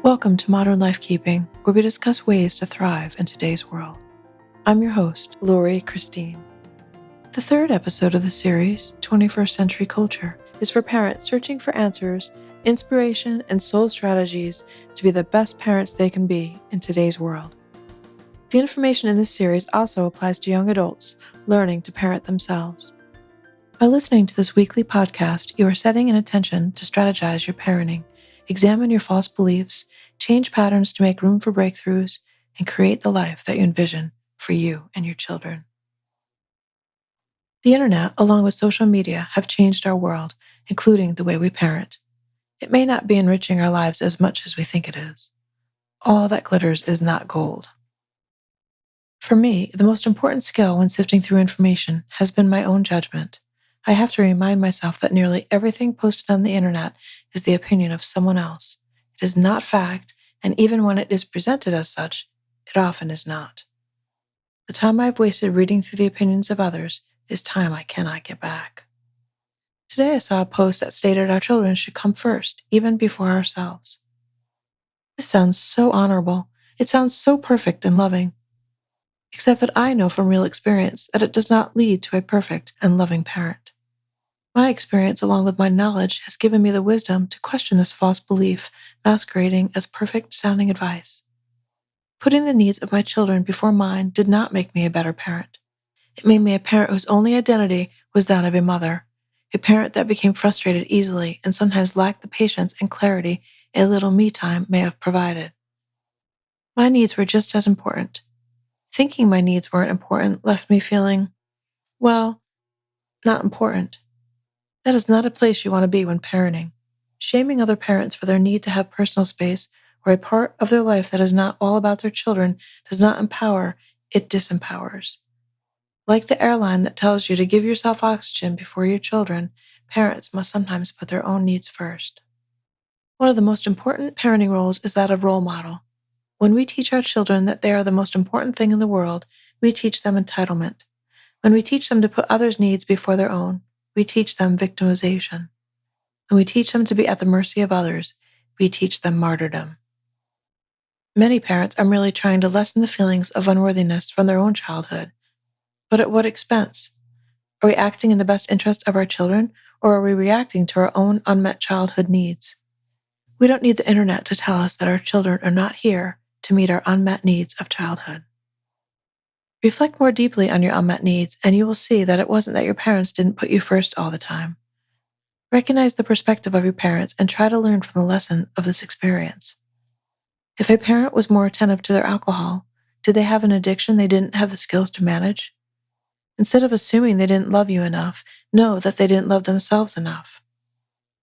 Welcome to Modern Lifekeeping, where we discuss ways to thrive in today's world. I'm your host, Lori Christine. The third episode of the series, 21st Century Culture, is for parents searching for answers, inspiration, and soul strategies to be the best parents they can be in today's world. The information in this series also applies to young adults learning to parent themselves. By listening to this weekly podcast, you are setting an intention to strategize your parenting, examine your false beliefs, change patterns to make room for breakthroughs, and create the life that you envision for you and your children. The internet, along with social media, have changed our world, including the way we parent. It may not be enriching our lives as much as we think it is. All that glitters is not gold. For me, the most important skill when sifting through information has been my own judgment. I have to remind myself that nearly everything posted on the internet is the opinion of someone else. It is not fact, and even when it is presented as such, it often is not. The time I've wasted reading through the opinions of others is time I cannot get back. Today I saw a post that stated our children should come first, even before ourselves. This sounds so honorable. It sounds so perfect and loving. Except that I know from real experience that it does not lead to a perfect and loving parent. My experience, along with my knowledge, has given me the wisdom to question this false belief masquerading as perfect-sounding advice. Putting the needs of my children before mine did not make me a better parent. It made me a parent whose only identity was that of a mother, a parent that became frustrated easily and sometimes lacked the patience and clarity a little me time may have provided. My needs were just as important. Thinking my needs weren't important left me feeling, well, not important. That is not a place you want to be when parenting. Shaming other parents for their need to have personal space or a part of their life that is not all about their children does not empower, it disempowers. Like the airline that tells you to give yourself oxygen before your children, parents must sometimes put their own needs first. One of the most important parenting roles is that of role model. When we teach our children that they are the most important thing in the world, we teach them entitlement. When we teach them to put others' needs before their own, we teach them victimization. When we teach them to be at the mercy of others, we teach them martyrdom. Many parents are merely trying to lessen the feelings of unworthiness from their own childhood. But at what expense? Are we acting in the best interest of our children, or are we reacting to our own unmet childhood needs? We don't need the internet to tell us that our children are not here to meet our unmet needs of childhood. Reflect more deeply on your unmet needs, and you will see that it wasn't that your parents didn't put you first all the time. Recognize the perspective of your parents and try to learn from the lesson of this experience. If a parent was more attentive to their alcohol, did they have an addiction they didn't have the skills to manage? Instead of assuming they didn't love you enough, know that they didn't love themselves enough.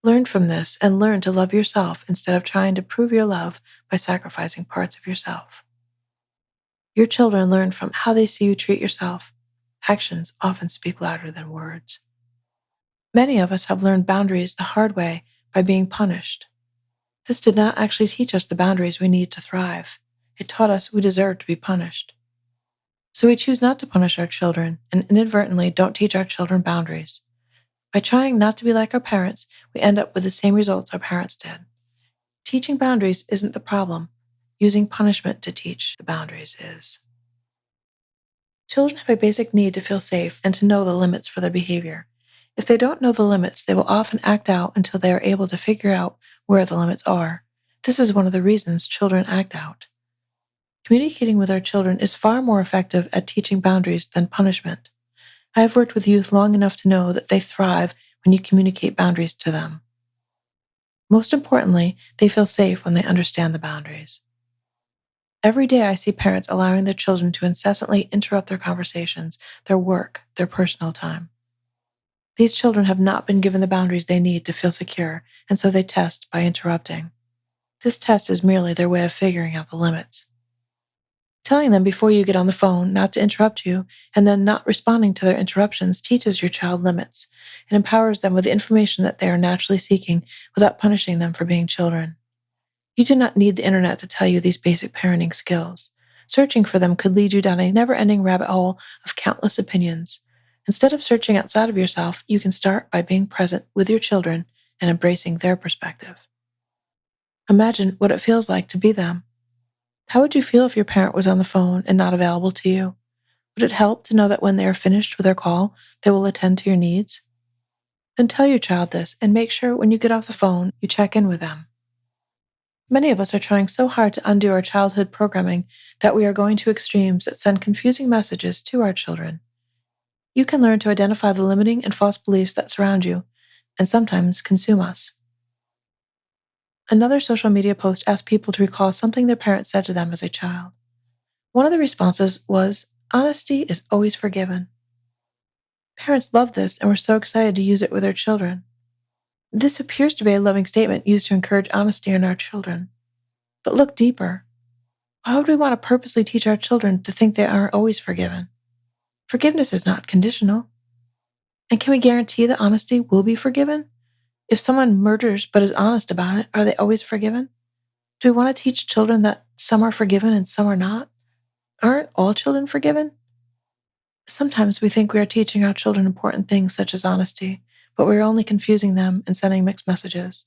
Learn from this and learn to love yourself instead of trying to prove your love by sacrificing parts of yourself. Your children learn from how they see you treat yourself. Actions often speak louder than words. Many of us have learned boundaries the hard way by being punished. This did not actually teach us the boundaries we need to thrive. It taught us we deserve to be punished. So we choose not to punish our children and inadvertently don't teach our children boundaries. By trying not to be like our parents, we end up with the same results our parents did. Teaching boundaries isn't the problem. Using punishment to teach the boundaries is. Children have a basic need to feel safe and to know the limits for their behavior. If they don't know the limits, they will often act out until they are able to figure out where the limits are. This is one of the reasons children act out. Communicating with our children is far more effective at teaching boundaries than punishment. I have worked with youth long enough to know that they thrive when you communicate boundaries to them. Most importantly, they feel safe when they understand the boundaries. Every day I see parents allowing their children to incessantly interrupt their conversations, their work, their personal time. These children have not been given the boundaries they need to feel secure, and so they test by interrupting. This test is merely their way of figuring out the limits. Telling them before you get on the phone not to interrupt you, and then not responding to their interruptions teaches your child limits and empowers them with the information that they are naturally seeking without punishing them for being children. You do not need the internet to tell you these basic parenting skills. Searching for them could lead you down a never-ending rabbit hole of countless opinions. Instead of searching outside of yourself, you can start by being present with your children and embracing their perspective. Imagine what it feels like to be them. How would you feel if your parent was on the phone and not available to you? Would it help to know that when they are finished with their call, they will attend to your needs? Then tell your child this and make sure when you get off the phone, you check in with them. Many of us are trying so hard to undo our childhood programming that we are going to extremes that send confusing messages to our children. You can learn to identify the limiting and false beliefs that surround you and sometimes consume us. Another social media post asked people to recall something their parents said to them as a child. One of the responses was, "Honesty is always forgiven." Parents loved this and were so excited to use it with their children. This appears to be a loving statement used to encourage honesty in our children. But look deeper. Why would we want to purposely teach our children to think they aren't always forgiven? Forgiveness is not conditional. And can we guarantee that honesty will be forgiven? If someone murders but is honest about it, are they always forgiven? Do we want to teach children that some are forgiven and some are not? Aren't all children forgiven? Sometimes we think we are teaching our children important things such as honesty, but we are only confusing them and sending mixed messages.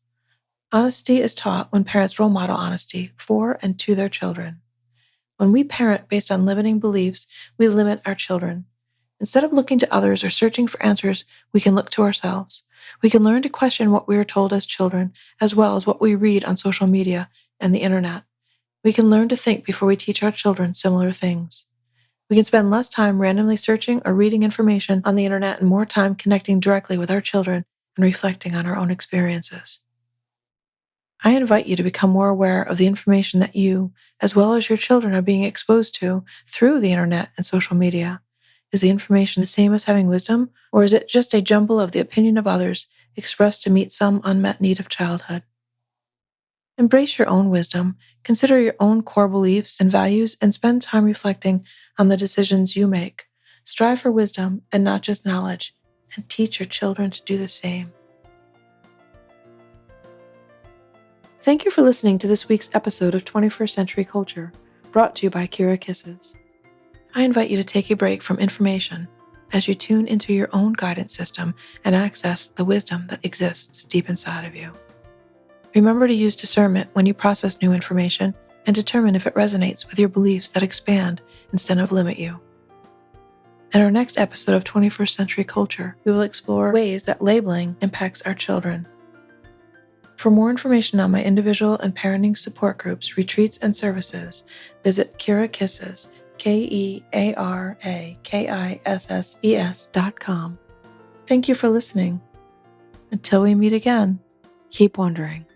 Honesty is taught when parents role model honesty for and to their children. When we parent based on limiting beliefs, we limit our children. Instead of looking to others or searching for answers, we can look to ourselves. We can learn to question what we are told as children, as well as what we read on social media and the internet. We can learn to think before we teach our children similar things. We can spend less time randomly searching or reading information on the internet and more time connecting directly with our children and reflecting on our own experiences. I invite you to become more aware of the information that you, as well as your children, are being exposed to through the internet and social media. Is the information the same as having wisdom, or is it just a jumble of the opinion of others expressed to meet some unmet need of childhood? Embrace your own wisdom, consider your own core beliefs and values, and spend time reflecting on the decisions you make. Strive for wisdom and not just knowledge, and teach your children to do the same. Thank you for listening to this week's episode of 21st Century Culture, brought to you by Kira Kisses. I invite you to take a break from information as you tune into your own guidance system and access the wisdom that exists deep inside of you. Remember to use discernment when you process new information and determine if it resonates with your beliefs that expand instead of limit you. In our next episode of 21st Century Culture, we will explore ways that labeling impacts our children. For more information on my individual and parenting support groups, retreats, and services, visit Kira Kisses, KEARAKISSES.com. Thank you for listening. Until we meet again, keep wondering.